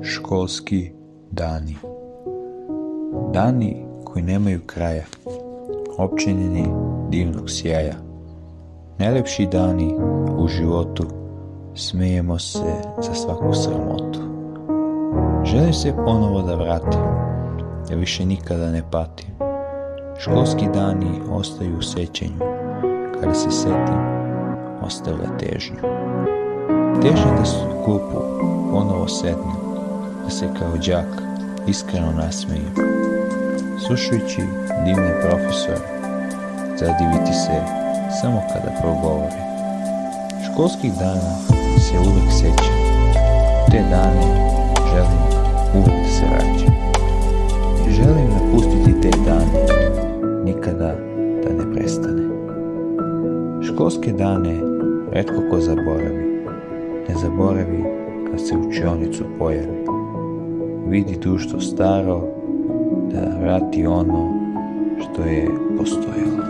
Školski dani. Dani koji nemaju kraja, opčinjeni divnog sjaja. Najlepši dani u životu, smijemo se za svaku sramotu. Želim se ponovo da vratim, da više nikada ne patim. Školski dani ostaju u sećanju, kada se setim, ostavlja težnju. Težnja da se u klupu ponovo sednem, da se kao đak iskreno nasmejem, slušajući divne profesore, zadiviti se samo kada progovore. Školskih dana se uvijek sećam, te dane želim uvijek se vraćam. I želim napustiti te dane, nikada da ne prestane. Školske dane retko ko zaboravi, ne zaboravi kad se u učionicu pojavi. Vidi društvo staro, da vrati ono što je postojalo.